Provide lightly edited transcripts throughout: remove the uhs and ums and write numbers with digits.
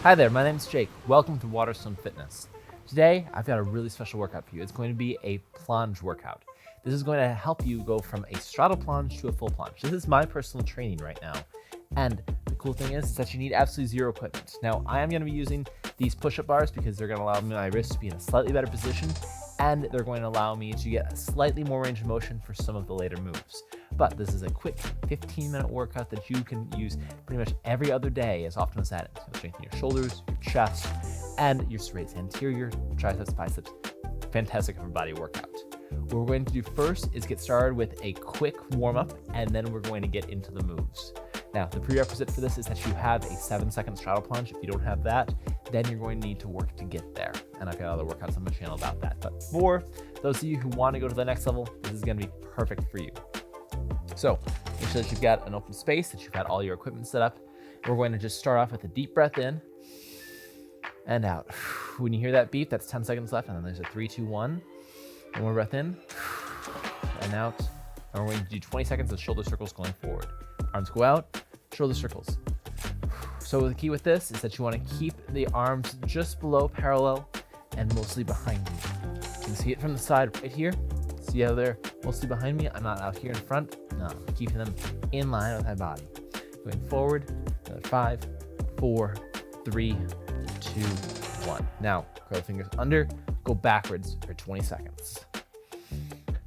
Hi there, my name's Jake. Welcome to Waterstone Fitness. Today, I've got a really special workout for you. It's going to be a plunge workout. This is going to help you go from a straddle plunge to a full plunge. This is my personal training right now. And the cool thing is that you need absolutely zero equipment. Now, I am going to be using these push-up bars because they're going to allow my wrists to be in a slightly better position, and they're going to allow me to get a slightly more range of motion for some of the later moves. But this is a quick 15-minute workout that you can use pretty much every other day as often as that. It's going to strengthen your shoulders, your chest, and your serratus anterior, triceps, biceps. Fantastic upper body workout. What we're going to do first is get started with a quick warm-up, and then we're going to get into the moves. Now, the prerequisite for this is that you have a 7-second straddle plunge. If you don't have that, then you're going to need to work to get there. And I've got other workouts on my channel about that. But for those of you who want to go to the next level, this is going to be perfect for you. So make sure that you've got an open space, that you've got all your equipment set up. We're going to just start off with a deep breath in and out. When you hear that beep, that's 10 seconds left. And then there's a 3, 2, 1. One more breath in and out. And we're going to do 20 seconds of shoulder circles going forward. Arms go out, shoulder circles. So the key with this is that you want to keep the arms just below parallel and mostly behind you. You can see it from the side right here. See how they're mostly behind me? I'm not out here in front. No, I'm keeping them in line with my body. Going forward, another 5, 4, 3, 2, 1. Now, curl the fingers under, go backwards for 20 seconds.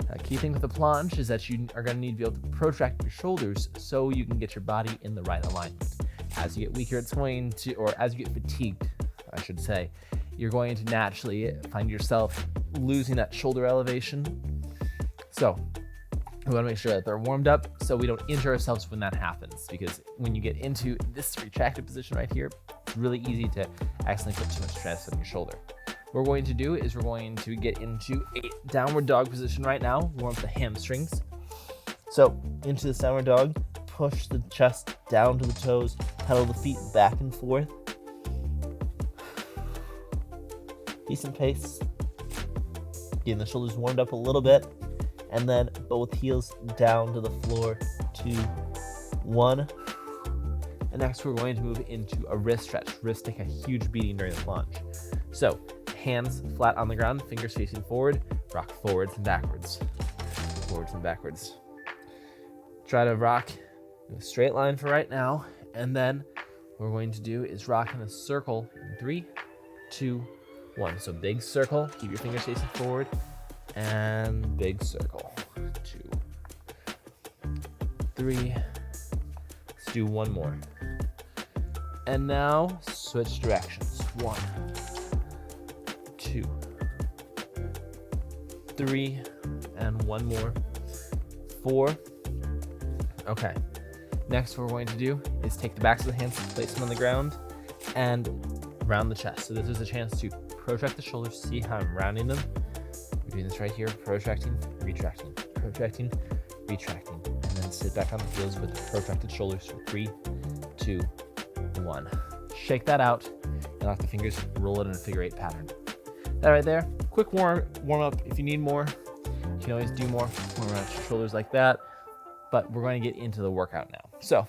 A key thing with the plunge is that you are going to need to be able to protract your shoulders so you can get your body in the right alignment. As you get weaker, it's going to, or as you get fatigued, I should say, you're going to naturally find yourself losing that shoulder elevation. So we want to make sure that they're warmed up so we don't injure ourselves when that happens, because when you get into this retracted position right here, it's really easy to accidentally put too much stress on your shoulder. What we're going to do is we're going to get into a downward dog position right now, warm up the hamstrings. So into this downward dog, push the chest down to the toes, pedal the feet back and forth. Decent pace. Getting the shoulders warmed up a little bit, and then both heels down to the floor. 2, 1. And next we're going to move into a wrist stretch. Wrists take a huge beating during the plunge. So hands flat on the ground, fingers facing forward, rock forwards and backwards. Forwards and backwards. Try to rock in a straight line for right now, and then what we're going to do is rock in a circle in 3, 2, 1. So big circle, keep your fingers facing forward, and big circle. 2, 3. Let's do one more. And now switch directions. 1, 2, 3, and one more. 4. Okay. Next, what we're going to do is take the backs of the hands, place them on the ground, and round the chest. So this is a chance to protract the shoulders. See how I'm rounding them? We're doing this right here, protracting, retracting, protracting, retracting, and then sit back on the heels with the protracted shoulders for 3, 2, 1. Shake that out and lock the fingers, roll it in a figure 8 pattern. That right there, quick warm up. If you need more, you can always do more around your shoulders like that. But we're going to get into the workout now. So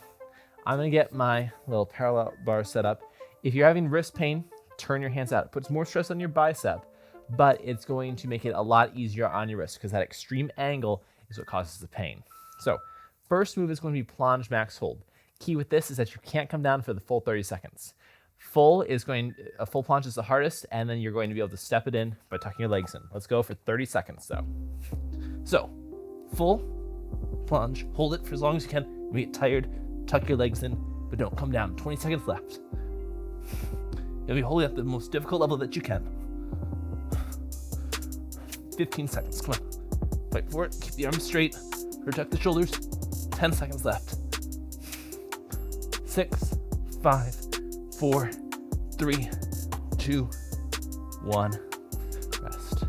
I'm going to get my little parallel bar set up. If you're having wrist pain, turn your hands out. It puts more stress on your bicep, but it's going to make it a lot easier on your wrist because that extreme angle is what causes the pain. So first move is going to be plunge max hold. Key with this is that you can't come down for the full 30 seconds. A full plunge is the hardest, and then you're going to be able to step it in by tucking your legs in. Let's go for 30 seconds though. So full plunge, hold it for as long as you can. When you get tired, tuck your legs in, but don't come down. 20 seconds left. You'll be holding at the most difficult level that you can. 15 seconds, come on. Fight for it, keep the arms straight, protect the shoulders. 10 seconds left. 6, 5, 4, 3, 2, 1. Rest.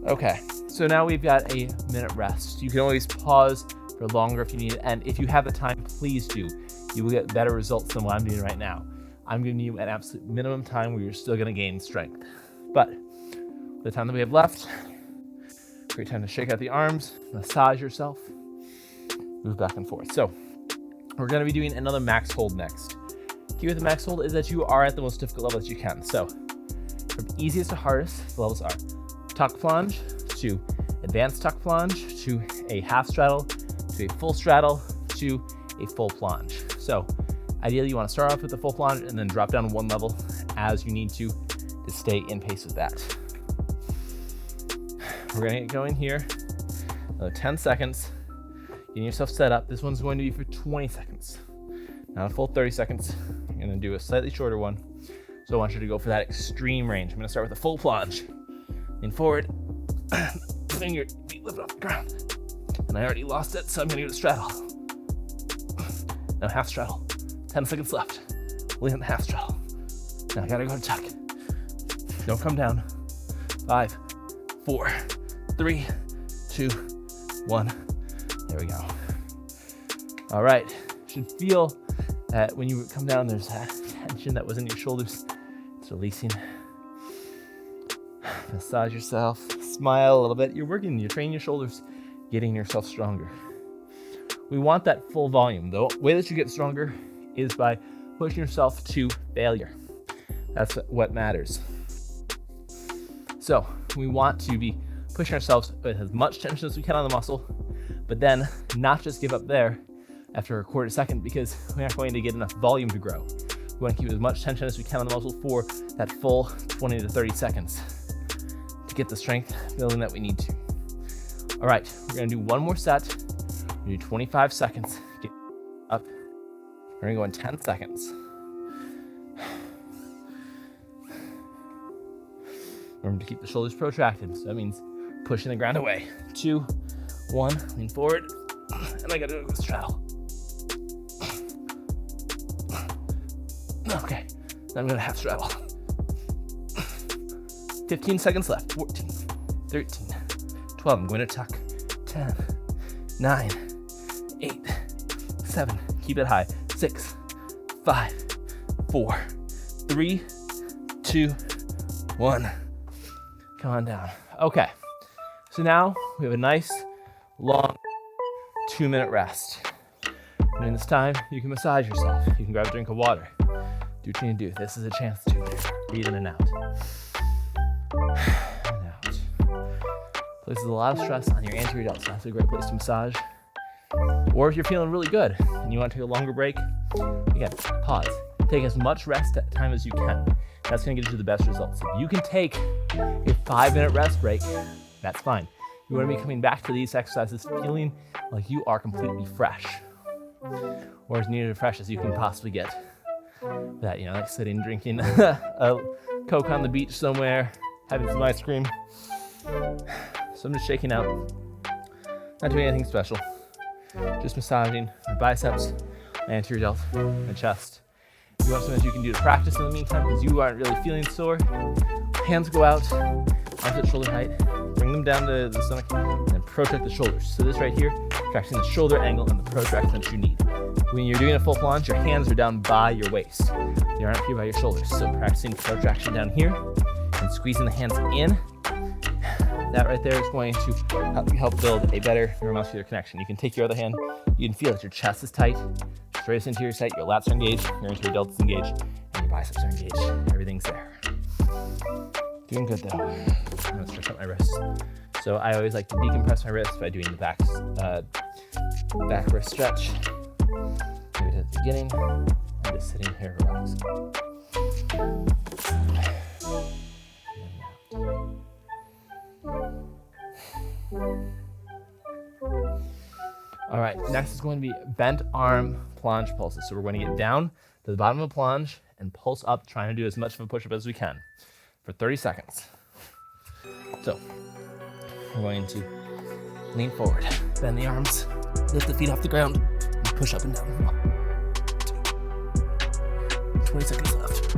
Okay. So now we've got a minute rest. You can always pause for longer if you need it. And if you have the time, please do. You will get better results than what I'm doing right now. I'm giving you an absolute minimum time where you're still going to gain strength. But the time that we have left, great time to shake out the arms, massage yourself, move back and forth. So we're going to be doing another max hold next. key with the max hold is that you are at the most difficult level that you can. So from easiest to hardest, the levels are tuck plunge to advanced tuck plunge to a half straddle to a full straddle to a full plunge. So ideally you want to start off with the full plunge and then drop down one level as you need to stay in pace with that. We're gonna get going here. Another 10 seconds. Getting yourself set up. This one's going to be for 20 seconds. Not a full 30 seconds. I'm gonna do a slightly shorter one. So I want you to go for that extreme range. I'm gonna start with a full plunge. Lean forward. Bring your feet lift off the ground. And I already lost it, so I'm gonna do a straddle. Now half straddle. 10 seconds left. Lean half straddle. Now I gotta go to tuck. Don't come down. 5, 4, 3, 2, 1. There we go. All right. You should feel that when you come down, there's that tension that was in your shoulders. It's releasing. Massage yourself. Smile a little bit. You're training your shoulders, getting yourself stronger. We want that full volume. The way that you get stronger is by pushing yourself to failure. That's what matters. So we want to be pushing ourselves with as much tension as we can on the muscle, but then not just give up there after a quarter second because we're not going to get enough volume to grow. We want to keep as much tension as we can on the muscle for that full 20 to 30 seconds to get the strength building that we need to. All right, we're gonna do one more set. We're gonna do 25 seconds. Get up. We're gonna go in 10 seconds. Remember to keep the shoulders protracted. So that means pushing the ground away. 2, 1, lean forward. And I gotta do a straddle. Okay, now I'm gonna half straddle. 15 seconds left. 14, 13, 12. I'm going to tuck. 10, 9, 8, 7. Keep it high. 6, 5, 4, 3, 2, 1. Come on down. Okay, so now we have a nice, long 2-minute rest. During this time, you can massage yourself. You can grab a drink of water. Do what you need to do. This is a chance to breathe in and out. And out. Places a lot of stress on your anterior delts. That's a great place to massage. Or if you're feeling really good and you want to take a longer break, again, pause. Take as much rest time as you can. That's gonna get you the best results. If you can take a 5-minute rest break, that's fine. You wanna be coming back to these exercises feeling like you are completely fresh, or as near to fresh as you can possibly get. That, like sitting, drinking a Coke on the beach somewhere, having some ice cream. So I'm just shaking out, not doing anything special. Just massaging my biceps, my anterior delt, my chest. If you want something that you can do to practice in the meantime because you aren't really feeling sore, hands go out, arms at shoulder height, bring them down to the stomach, and then protract the shoulders. So this right here, tracking the shoulder angle and the protraction that you need. When you're doing a full plunge, your hands are down by your waist. They aren't here by your shoulders. So practicing protraction down here and squeezing the hands in. That right there is going to help build a better neuromuscular connection. You can take your other hand, you can feel that your chest is tight, straight into your sight, your lats are engaged, your anterior delts engaged, and your biceps are engaged. Everything's there. Doing good though. I'm gonna stretch out my wrists. So I always like to decompress my wrists by doing the back wrist stretch. Do it at the beginning. I'm just sitting here relaxed. All right, next is going to be bent arm plunge pulses. So we're going to get down to the bottom of a plunge and pulse up, trying to do as much of a push-up as we can for 30 seconds. So we're going to lean forward, bend the arms, lift the feet off the ground, and push up and down. 20 seconds left.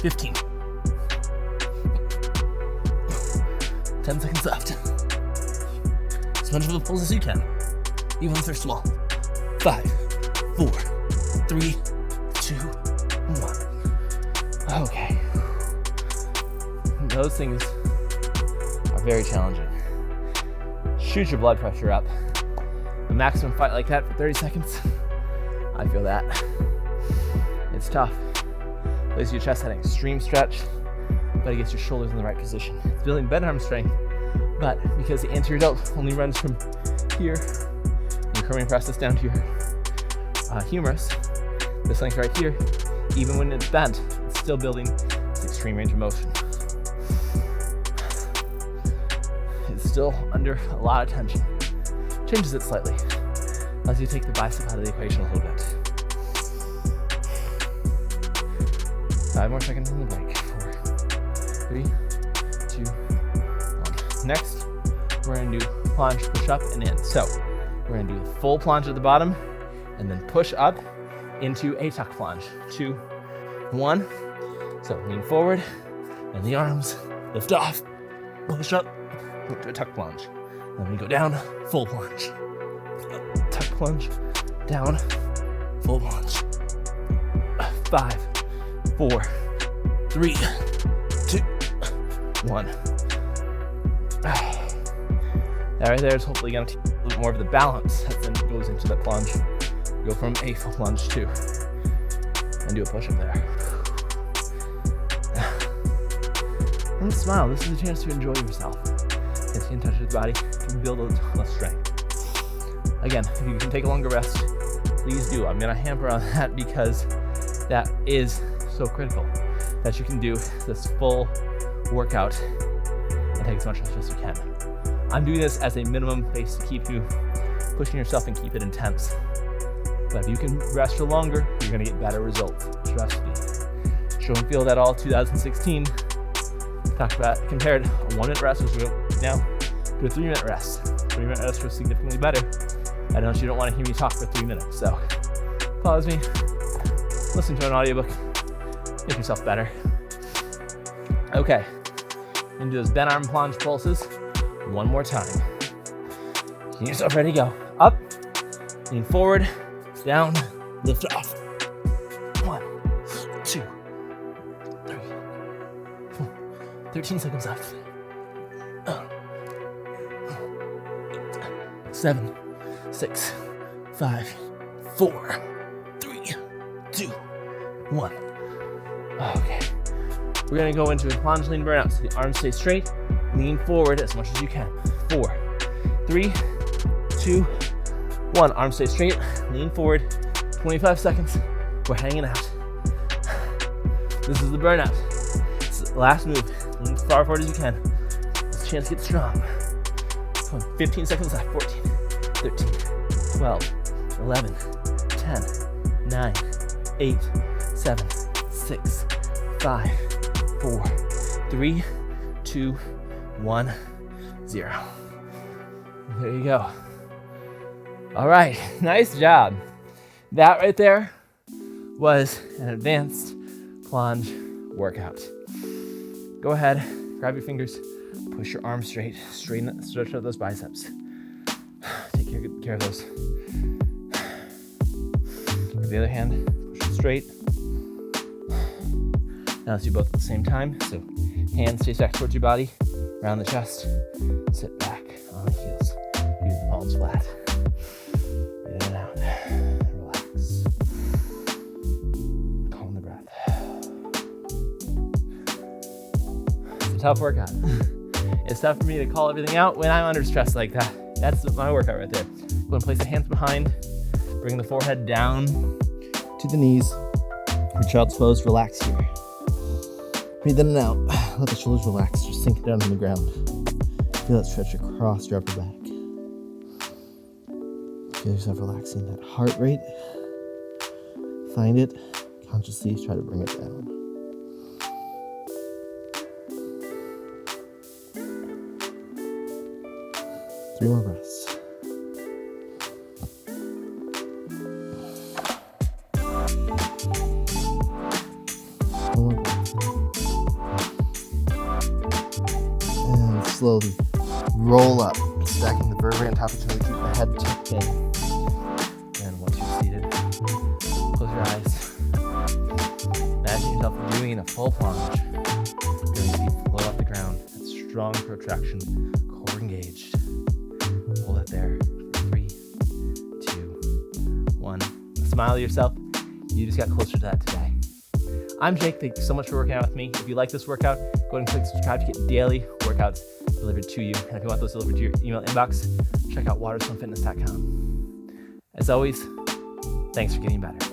15. 10 seconds left. As much of a pulse as you can, even if they're small. 5, 4, 3, 2, 1. Okay. Those things are very challenging. Shoot your blood pressure up. a maximum fight like that for 30 seconds. I feel that. It's tough. Places your chest at an extreme stretch, but it gets your shoulders in the right position. It's building better arm strength, but because the anterior delt only runs from here, your curving press this down to your humerus, this length right here, even when it's bent, it's still building this extreme range of motion. It's still under a lot of tension. Changes it slightly as you take the bicep out of the equation a little bit. 5 more seconds in the break. 4, 3, 2, 1. Next, we're gonna do planche, push up, and in. So we're gonna do the full planche at the bottom, and then push up into a tuck planche. 2, 1. So lean forward, and the arms lift off, push up, go to a tuck plunge. Then we go down, full plunge. Tuck plunge, down, full plunge. 5, 4, 3, 2, 1. That right there is hopefully going to take a little more of the balance that then goes into that plunge. Go from a full plunge to, and do a push up there. And smile. This is a chance to enjoy yourself. Get in touch with the body, to build a ton of strength. Again, if you can take a longer rest, please do. I'm gonna hamper on that because that is so critical, that you can do this full workout and take as much rest as you can. I'm doing this as a minimum pace to keep you pushing yourself and keep it intense. But if you can rest for longer, you're gonna get better results. Trust me. Show and Feel that all 2016 talked about, compared a 1-minute rest now to a 3-minute rest. 3-minute rest was significantly better. I know you don't want to hear me talk for 3 minutes, so pause me, listen to an audiobook, make yourself better. Okay, we're gonna do those bent arm plunge pulses one more time. Get yourself ready to go. Up, lean forward, down, lift off. 1, 2, 3, 4, 13 seconds left. 7, 6, 5, 4, 3, 2, 1. Okay. We're gonna go into a plunge lean burnout. So the arms stay straight, lean forward as much as you can. 4, 3, 2, 1. Arms stay straight, lean forward. 25 seconds. We're hanging out. This is the burnout. It's the last move. Lean as far forward as you can. It's a chance to get strong. 15 seconds left. 14, 13, 12, 11, 10, 9, 8, 7, 6, 5, 4, 3, 2, 1, 0. There you go. All right, nice job. That right there was an advanced plunge workout. Go ahead, grab your fingers, push your arms straight, stretch out those biceps. Take good care of those. With the other hand, push it straight. Now let's do both at the same time. So hands stay stacked towards your body, around the chest, sit back on the heels. Use the palms flat. In and out. Relax. Calm the breath. It's a tough workout. It's tough for me to call everything out when I'm under stress like that. That's my workout right there. Go and place the hands behind. Bring the forehead down to the knees. Your child's pose, relax here. Breathe in and out. Let the shoulders relax. Just sink down on the ground. Feel that stretch across your upper back. Feel yourself relaxing that heart rate. Find it. Consciously try to bring it down. Three more breaths. One more breath. And slowly roll up, stacking the vertebrae on top of each other. Keep the head tucked in. And once you're seated, close your eyes. Imagine yourself doing a full plunge. Feeling your feet float off the ground. That strong protraction, core engaged. Hold it there for 3, smile at yourself. You just got closer to that today. I'm Jake. Thank you so much for working out with me. If you like this workout, go ahead and click subscribe to get daily workouts delivered to you. And if you want those delivered to your email inbox, check out waterstonefitness.com. As always, thanks for getting better.